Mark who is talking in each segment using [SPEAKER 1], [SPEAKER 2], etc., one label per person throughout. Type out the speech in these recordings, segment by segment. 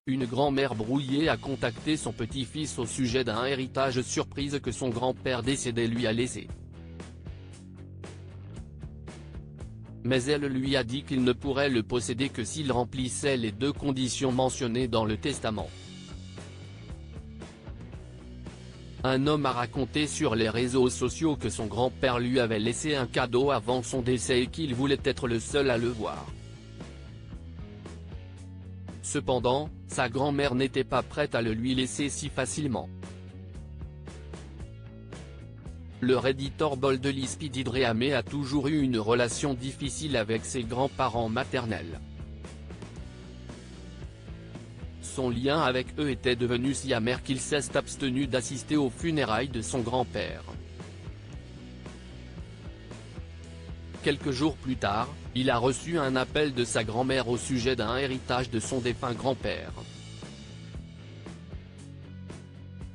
[SPEAKER 1] Une grand-mère brouillée a contacté son petit-fils au sujet d'un héritage surprise que son grand-père décédé lui a laissé. Mais elle lui a dit qu'il ne pourrait le posséder que s'il remplissait les deux conditions mentionnées dans le testament. Un homme a raconté sur les réseaux sociaux que son grand-père lui avait laissé un cadeau avant son décès et qu'il voulait être le seul à le voir. Cependant, sa grand-mère n'était pas prête à le lui laisser si facilement. Le Redditor Boldelis Pididreame a toujours eu une relation difficile avec ses grands-parents maternels. Son lien avec eux était devenu si amer qu'il s'est abstenu d'assister aux funérailles de son grand-père. Quelques jours plus tard, il a reçu un appel de sa grand-mère au sujet d'un héritage de son défunt grand-père.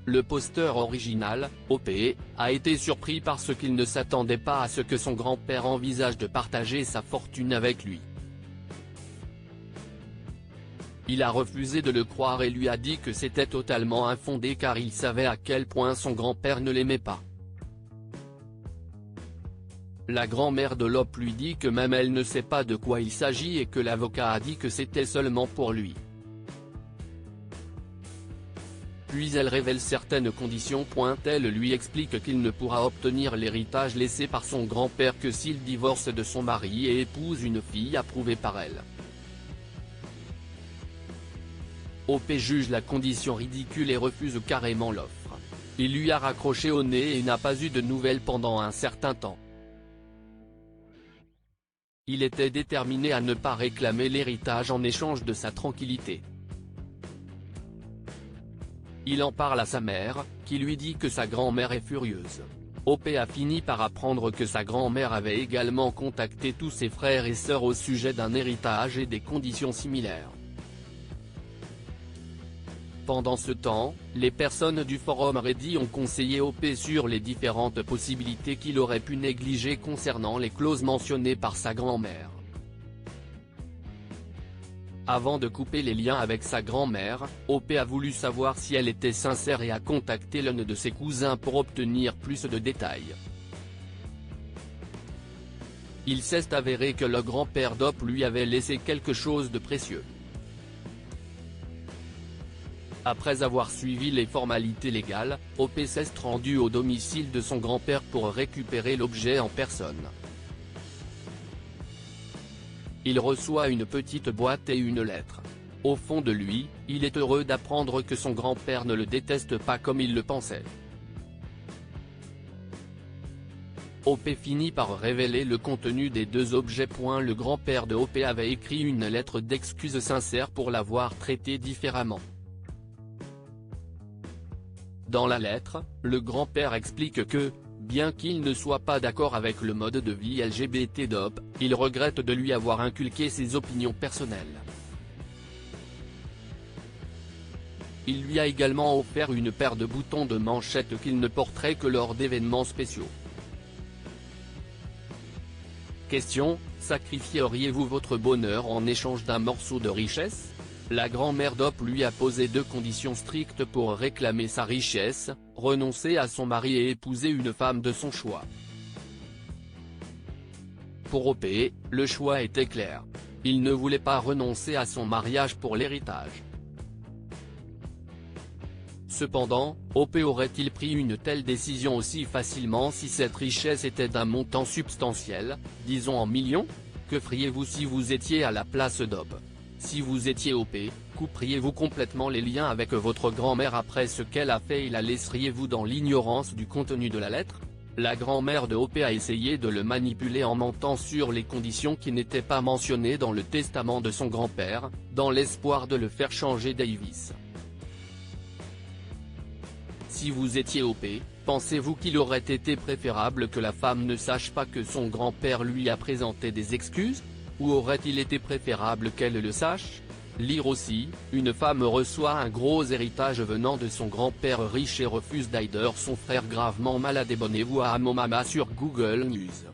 [SPEAKER 1] Le posteur original, OP, a été surpris parce qu'il ne s'attendait pas à ce que son grand-père envisage de partager sa fortune avec lui. Il a refusé de le croire et lui a dit que c'était totalement infondé car il savait à quel point son grand-père ne l'aimait pas. La grand-mère de l'OP lui dit que même elle ne sait pas de quoi il s'agit et que l'avocat a dit que c'était seulement pour lui. Puis elle révèle certaines conditions. Elle lui explique qu'il ne pourra obtenir l'héritage laissé par son grand-père que s'il divorce de son mari et épouse une fille approuvée par elle. OP juge la condition ridicule et refuse carrément l'offre. Il lui a raccroché au nez et n'a pas eu de nouvelles pendant un certain temps. Il était déterminé à ne pas réclamer l'héritage en échange de sa tranquillité. Il en parle à sa mère, qui lui dit que sa grand-mère est furieuse. OP a fini par apprendre que sa grand-mère avait également contacté tous ses frères et sœurs au sujet d'un héritage et des conditions similaires. Pendant ce temps, les personnes du forum Reddit ont conseillé OP sur les différentes possibilités qu'il aurait pu négliger concernant les clauses mentionnées par sa grand-mère. Avant de couper les liens avec sa grand-mère, OP a voulu savoir si elle était sincère et a contacté l'un de ses cousins pour obtenir plus de détails. Il s'est avéré que le grand-père d'OP lui avait laissé quelque chose de précieux. Après avoir suivi les formalités légales, OP s'est rendu au domicile de son grand-père pour récupérer l'objet en personne. Il reçoit une petite boîte et une lettre. Au fond de lui, il est heureux d'apprendre que son grand-père ne le déteste pas comme il le pensait. OP finit par révéler le contenu des deux objets. Le grand-père de OP avait écrit une lettre d'excuse sincère pour l'avoir traité différemment. Dans la lettre, le grand-père explique que, bien qu'il ne soit pas d'accord avec le mode de vie LGBT d'OP, il regrette de lui avoir inculqué ses opinions personnelles. Il lui a également offert une paire de boutons de manchette qu'il ne porterait que lors d'événements spéciaux. Question: sacrifieriez-vous votre bonheur en échange d'un morceau de richesse? La grand-mère d'OP lui a posé deux conditions strictes pour réclamer sa richesse: renoncer à son mari et épouser une femme de son choix. Pour OP, le choix était clair. Il ne voulait pas renoncer à son mariage pour l'héritage. Cependant, OP aurait-il pris une telle décision aussi facilement si cette richesse était d'un montant substantiel, disons en millions? Que feriez-vous si vous étiez à la place d'OP? Si vous étiez OP, couperiez-vous complètement les liens avec votre grand-mère après ce qu'elle a fait et la laisseriez-vous dans l'ignorance du contenu de la lettre? La grand-mère de OP a essayé de le manipuler en mentant sur les conditions qui n'étaient pas mentionnées dans le testament de son grand-père, dans l'espoir de le faire changer d'avis. Si vous étiez OP, pensez-vous qu'il aurait été préférable que la femme ne sache pas que son grand-père lui a présenté des excuses? Ou aurait-il été préférable qu'elle le sache? Lire aussi, une femme reçoit un gros héritage venant de son grand-père riche et refuse d'aider son frère gravement malade. Abonnez-vous à Amomama sur Google News.